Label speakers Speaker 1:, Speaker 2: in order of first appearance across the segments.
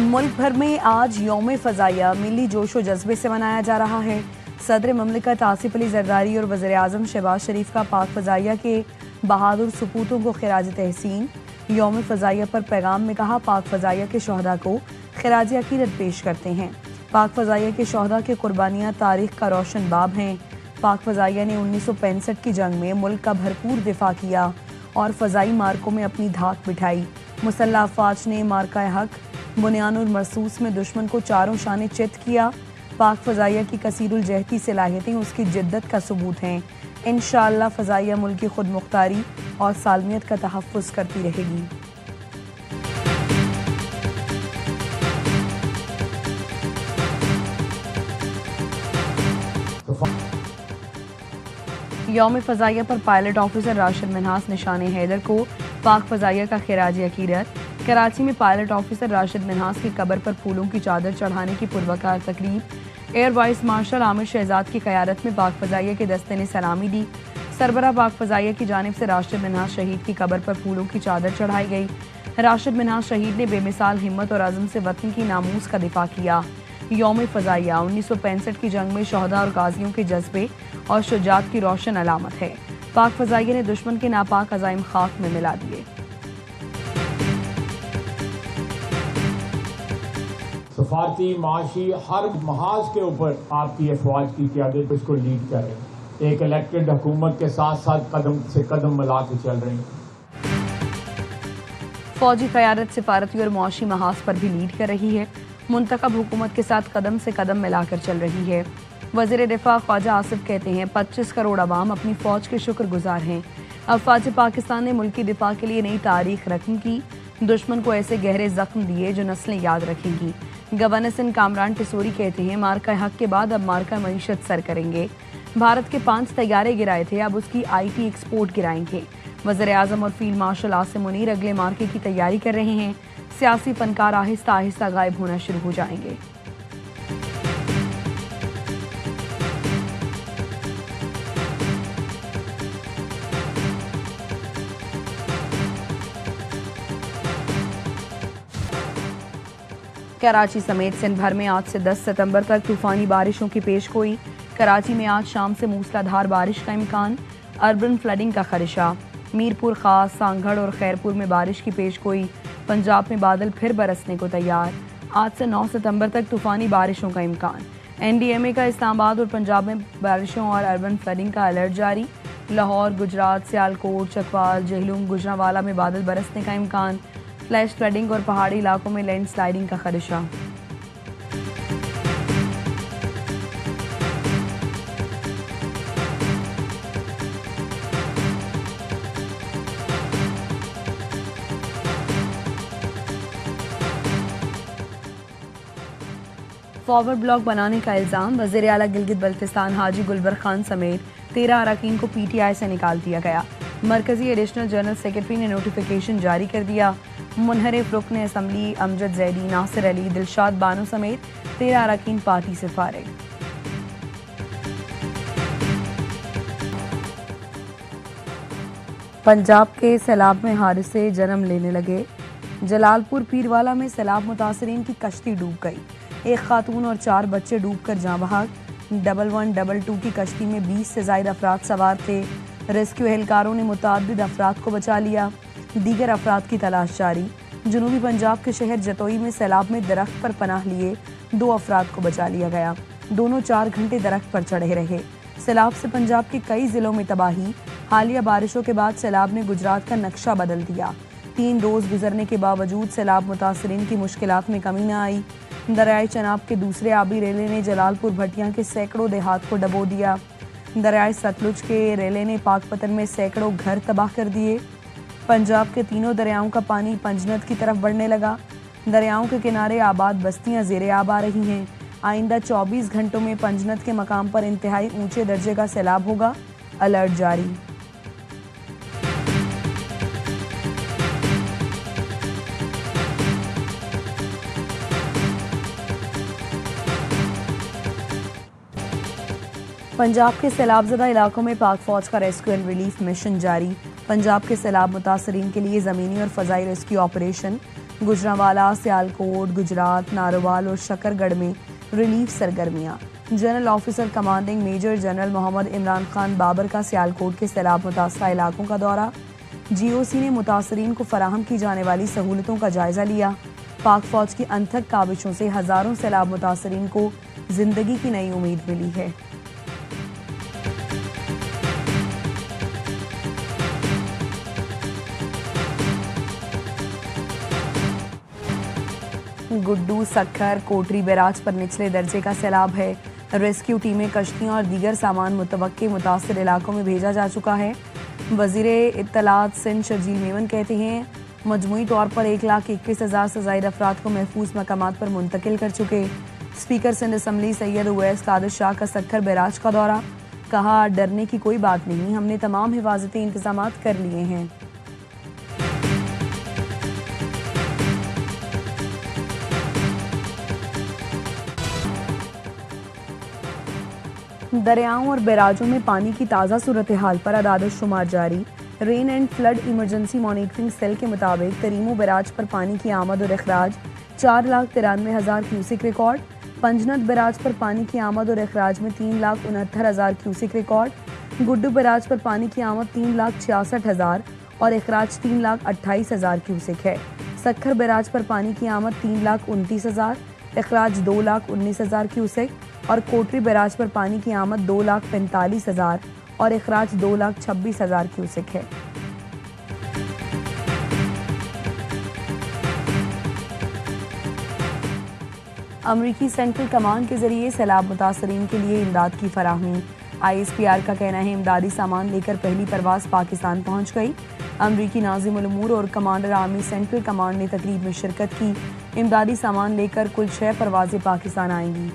Speaker 1: मुल्क भर में आज यौम फ़ज़ाइया मिली जोशो जज्बे से मनाया जा रहा है। सदर ममलिकत आसिफ अली ज़रदारी और वज़ीर आज़म शहबाज शरीफ का पाक फ़ज़ाइया के बहादुर सपूतों को खिराज तहसीन। यौम फ़ज़ाइया पर पैगाम में कहा, पाक फ़ज़ाइया के शहदा को खिराज अकीदत पेश करते हैं। पाक फ़ज़ाइया के शहदा की कुर्बानियाँ तारीख़ का रोशन बाब हैं। पाक फ़ज़ाइया ने 1965 की जंग में मुल्क का भरपूर दिफा किया और फ़ज़ाई मार्कों में अपनी धाक बिठाई। मुसल्लह अफ़वाज ने मार्का हक बुनियानुल मरसूस में दुश्मन को चारों शाने चित किया। पाक फ़ज़ाइया की कसीरुल जहती सलाहियतें उसकी जिद्दत का सबूत हैं। इंशाअल्लाह फ़ज़ाइया मुल्क की खुद मुख्तारी और सालमियत का तहफ़्फ़ुज़ करती रहेगी। यौम फ़ज़ाइया पर पायलट ऑफिसर राशिद मिन्हास निशान हैदर को पाक फ़ज़ाइया का खिराज अकीदत। कराची में पायलट ऑफिसर राशिद मिन्हास की कब्र पर फूलों की चादर चढ़ाने की पुरवकार तकरीब। Air vice marshal Amir Shahzad की क़यादत में पाक फ़ज़ाइया के दस्ते ने सलामी दी। सरबराह पाक फ़ज़ाइया की जानिब से राशिद मिन्हास शहीद की कब्र पर फूलों की चादर चढ़ाई गई। राशिद मिन्हास शहीद ने बेमिसाल हिम्मत और अज़म से वतन की नामूस का दिफा किया। यौम फ़ज़ाइया 1965 की जंग में शहदा और गाजियों के जज्बे और शुजात की रोशन अलामत है। पाक फ़ज़ाइया ने दुश्मन के नापाक अज़ाइम खाक में मिला दिए।
Speaker 2: सफारती माशी हर महाज के ऊपर आपकी अफवाज की क़यादत इसको लीड कर रही है। एक इलेक्टेड हुकूमत के साथ साथ कदम से कदम मिला के चल रही है।
Speaker 1: फौजी क़यादत सिफारती और मुआशी महाज पर भी लीड कर रही है। मुंतखब हुकूमत के साथ कदम से कदम मिलाकर चल रही है। वज़ीर दिफा ख्वाजा आसिफ कहते हैं, 25 करोड़ अवाम अपनी फ़ौज के शुक्रगुजार हैं। अफ़वाज पाकिस्तान ने मुल्की दिफा के लिए नई तारीख रकम की। दुश्मन को ऐसे गहरे जख्म दिए जो नस्लें याद रखेंगी। गवर्नर सिंध कामरान टिसोरी कहते हैं, मार्का हक के बाद अब मार्का मईशत सर करेंगे। भारत के 5 तैयारे गिराए थे, अब उसकी IT एक्सपोर्ट गिराएंगे। वज़ीर आज़म और फील्ड मार्शल आसिम मुनीर अगले मार्के की तैयारी कर रहे हैं। सियासी फनकार आहिस्ता आहिस्ता गायब होना शुरू हो जाएंगे। कराची समेत सिंध भर में आज से 10 सितंबर तक तूफानी बारिशों की पेशगोई। कराची में आज शाम से मूसलाधार बारिश का इम्कान। अर्बन फ्लडिंग का खदशा। मीरपुर, खास, सांगढ़ और खैरपुर में बारिश की पेशगोई। पंजाब में बादल फिर बरसने को तैयार। आज से 9 सितंबर तक तूफानी बारिशों का इम्कान। NDMA का इस्लामाबाद और पंजाब में बारिशों और अर्बन फ्लडिंग का अलर्ट जारी। लाहौर, गुजरात, सियालकोट, चकवाल, जहलुम, गुजरांवाला में बादल बरसने का इम्कान। फ्लैश फ्लडिंग और पहाड़ी इलाकों में लैंडस्लाइडिंग का खदशा। फॉरवर्ड ब्लॉक बनाने का इल्ज़ाम। वज़ीर आला गिलगित बल्तिस्तान हाजी गुलबर खान समेत 13 अरकान को PTI से निकाल दिया गया। मरकजी एडिशनल जनरल सेक्रेटरी ने नोटिफिकेशन जारी कर दिया। मुनहरिफ रुकन असम्बली अमजद जैदी, नासिर अली, दिलशाद बानो समेत 13 अरकान पार्टी से फारिग। पंजाब के सैलाब में हादसे जन्म लेने लगे। जलालपुर पीरवाला में सैलाब मुतासरीन की कश्ती डूब गई। एक खातून और 4 बच्चे डूबकर जाँ बहक। 1122 की कश्ती में 20 से ज़ायद अफराद सवार थे। रेस्क्यू एहलकारों ने मुतअद्दिद अफराद को बचा लिया। दीगर अफराद की तलाश जारी। जनूबी पंजाब के शहर जतोई में सैलाब में दरख्त पर पनाह लिए 2 अफराद को बचा लिया गया। दोनों 4 घंटे दरख्त पर चढ़े रहे। सैलाब से पंजाब के कई जिलों में तबाही। हालिया बारिशों के बाद सैलाब ने गुजरात का नक्शा बदल दिया। 3 रोज़ गुजरने के बावजूद सैलाब मुतासरीन की मुश्किलात में कमी न आई। दरियाए चनाब के दूसरे आबी रेले ने जलालपुर भटिया के सैकड़ों देहात को डबो दिया। दरियाए सतलुज के रेले ने पाकपतन में सैकड़ों घर तबाह कर दिए। पंजाब के तीनों दरियाओं का पानी पंजनद की तरफ बढ़ने लगा। दरियाओं के किनारे आबाद बस्तियां ज़ेरे आब आ रही हैं। आइंदा 24 घंटों में पंजनद के मकाम पर इंतहाई ऊंचे दर्जे का सैलाब होगा। अलर्ट जारी। पंजाब के सैलाबज़दा इलाकों में पाक फौज का रेस्क्यू एंड रिलीफ मिशन जारी। पंजाब के सैलाब मुतासरीन के लिए ज़मीनी और फ़ज़ाई रेस्क्यू ऑपरेशन गुजरांवाला, सियालकोट, गुजरात, नारोवाल और शकरगढ़ में रिलीफ सरगर्मियां। General officer commanding major general Muhammad Imran Khan Babar का सियालकोट के सैलाब मुतासरा इलाकों का दौरा। जीओसी ने मुतासरीन को फराहम की जाने वाली सहूलतों का जायजा लिया। पाक फौज की अनथक काविशों से हजारों सैलाब मुतासरीन को जिंदगी की नई उम्मीद मिली है। गुड्डू, सक्खर, कोटरी बैराज पर निचले दर्जे का सैलाब है। रेस्क्यू टीमें, कश्तियां और दीगर सामान मुतवक्के मुतासिर इलाकों में भेजा जा चुका है। वजीरे इत्तलात सिंध शर्जील मेमन कहते हैं मजमूई तौर पर 1,21,000 से ज़ायद अफराद को महफूज मकामात पर मुंतकिल कर चुके। स्पीकर सिंध असम्बली सैयद उवैस कादिर शाह का सक्खर बैराज का दौरा। कहा डरने की कोई बात नहीं, हमने तमाम हिफाजती इंतजाम कर लिए हैं। दरियाओं और बैराजों में पानी की ताज़ा सूरत हाल पर अदाद शुमार जारी। Rain and flood emergency monitoring cell के मुताबिक तरीमो बैराज पर पानी की आमद और अखराज 4,93,000 क्यूसिक रिकॉर्ड। पंजनद बैराज पर पानी की आमद और अखराज में 3,69,000 क्यूसिक रिकॉर्ड। गुड्डू बैराज पर पानी की आमद 3,66,000 और अखराज 3,28,000 क्यूसिक है। सक्खर बैराज पर पानी की आमद 3,29,000, अखराज 2,19,000 क्यूसिक और कोटरी बैराज पर पानी की आमद 2,45,000 और अखराज 2,26,000 क्यूसिक है। अमरीकी सेंट्रल कमांड के जरिए सैलाब मुतासरीन के लिए इमदाद की फराहमी। ISPR का कहना है इमदादी सामान लेकर पहली परवाज पाकिस्तान पहुंच गई। अमरीकी नाज़िमुल उमूर और कमांडर आर्मी सेंट्रल कमांड ने तकरीब में शिरकत की। इमदादी सामान लेकर कुल 6 परवाजें पाकिस्तान आएंगी।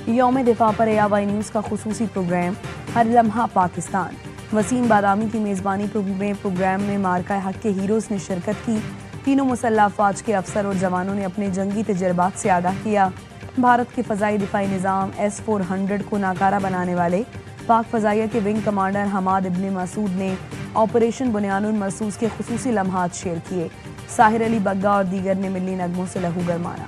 Speaker 1: यौम दिफा पर ARY न्यूज़ का खुसूसी प्रोग्राम हर लम्हा पाकिस्तान। वसीम बादामी की मेज़बानी में प्रोग्राम में मार्का हक के हीरोज़ ने शिरकत की। तीनों मुसल्लह अफ़वाज के अफसर और जवानों ने अपने जंगी तजर्बात से आगाह किया। भारत के फ़ज़ाई दिफाई निज़ाम S-400 को नाकारा बनाने वाले पाक फ़ज़ाइया के विंग कमांडर हमाद इब्न मसूद ने ऑपरेशन बुनियानुल मरसूस के खुसूसी लम्हात शेयर किए। साहिर अली बग्गा और दीगर ने मिली नगमों से लहू गरमाया।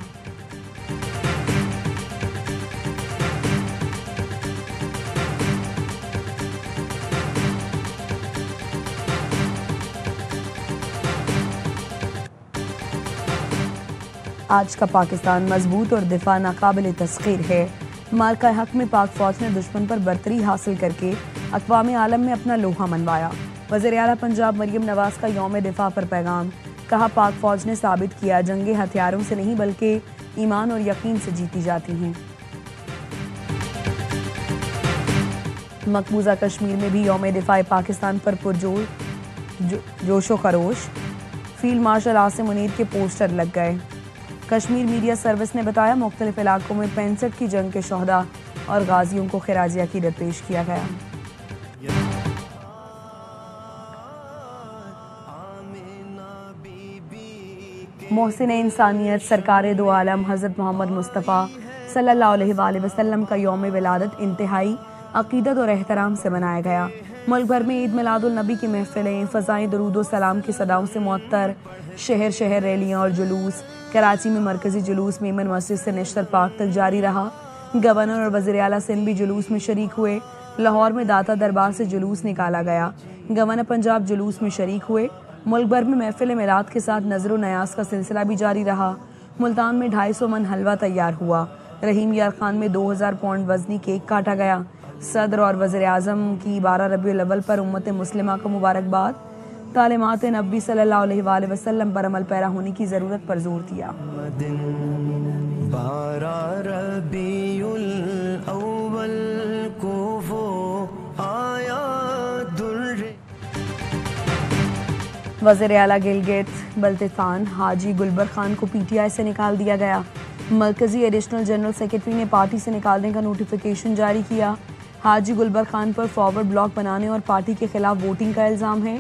Speaker 1: आज का पाकिस्तान मजबूत और दिफा नाकाबिल तस्खीर है। मार्का हक में पाक फौज ने दुश्मन पर बरतरी हासिल करके अक़वाम आलम में अपना लोहा मनवाया। वज़ीर आला पंजाब मरियम नवाज का यौम दिफा पर पैगाम। कहा पाक फौज ने साबित किया जंगे हथियारों से नहीं बल्कि ईमान और यकीन से जीती जाती हैं। मकबूजा कश्मीर में भी यौम दिफा पाकिस्तान पर जोशो खरोश। फील्ड मार्शल आसिम मुनीर के पोस्टर लग गए। कश्मीर मीडिया सर्विस ने बताया मुख्तलिफ इलाकों में 65 की जंग के शोहदा और गाजियों को खिराजी अकीदत पेश किया गया। मोहसिन इंसानियत सरकार दो आलम हज़रत मोहम्मद मुस्तफ़ा सल्लल्लाहु अलैहि वसल्लम का यौम विलादत इंतहाई अकीदत और एहतराम से मनाया गया। मुल्क भर में ईद मिलादुल नबी की महफिलें, फ़ज़ाएँ दुरूद सलाम की सदाओं से मुअत्तर, शहर शहर रैलियाँ और जुलूस। कराची में मरकजी जुलूस मेमन मस्जिद से नेशनल पार्क तक जारी रहा। गवर्नर और वज़ीर आला सिंध भी जुलूस में शरीक हुए। लाहौर में दाता दरबार से जुलूस निकाला गया। गवर्नर पंजाब जुलूस में शरीक हुए। मुल्क भर में महफिल मिलाद के साथ नजर नयाज का सिलसिला भी जारी रहा। मुल्तान में 250 मन हलवा तैयार हुआ। रहीम यार खान में 2000 पाउंड वजनी केक काटा गया। सदर और वज़ीर आज़म की 12 रबीउल अव्वल पर उम्मत मुस्लिमा को मुबारकबाद। तालिमात नबी सल्लल्लाहु अलैहि वसल्लम पर अमल पैरा होने की ज़रूरत पर जोर दिया। वज़ीर आला गिलगित बल्तिस्तान हाजी गुलबर खान को PTI से निकाल दिया गया। मरकजी एडिशनल जनरल सेक्रेटरी ने पार्टी से निकालने का नोटिफिकेशन जारी किया। हाजी गुलबर खान पर फॉरवर्ड ब्लॉक बनाने और पार्टी के खिलाफ वोटिंग का इल्ज़ाम है।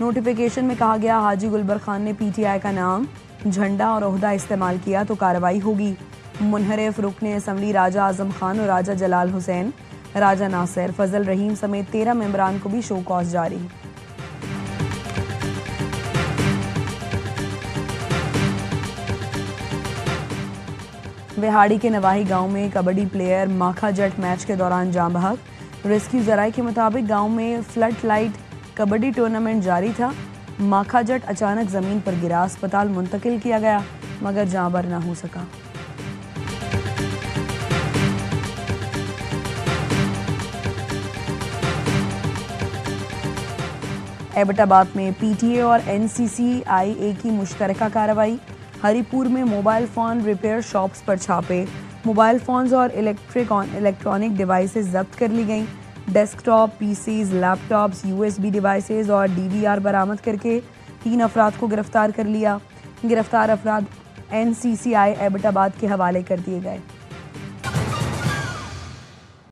Speaker 1: नोटिफिकेशन में कहा गया हाजी गुलबर खान ने PTI का नाम, झंडा और ओहदा इस्तेमाल किया तो कार्रवाई होगी। मुनहरिफ रुकने असम्बली राजा आजम खान और राजा जलाल हुसैन राजा नासिर, फजल रहीम समेत 13 मेंबरान को भी शो कॉज जारी। विहाड़ी के नवाही गांव में कबड्डी प्लेयर माखा जट मैच के दौरान जाँ बहक। रेस्क्यू जराये के मुताबिक गांव में फ्लड लाइट कबड्डी टूर्नामेंट जारी था। माखा जट अचानक जमीन पर गिरा, अस्पताल मुंतकिल किया गया मगर जाँ बर न हो सका। एबटाबाद में पीटीए और एनसीसीआईए की मुश्तरका कार्रवाई। हरिपुर में मोबाइल फ़ोन रिपेयर शॉप्स पर छापे। मोबाइल फ़ोन्स और इलेक्ट्रॉनिक डिवाइसेस जब्त कर ली गईं। Desktop, PCs, laptops, USB devices और डीवीआर बरामद करके 3 अफराद को गिरफ्तार कर लिया। गिरफ्तार अफराद एनसीसीआई एबटाबाद के हवाले कर दिए गए।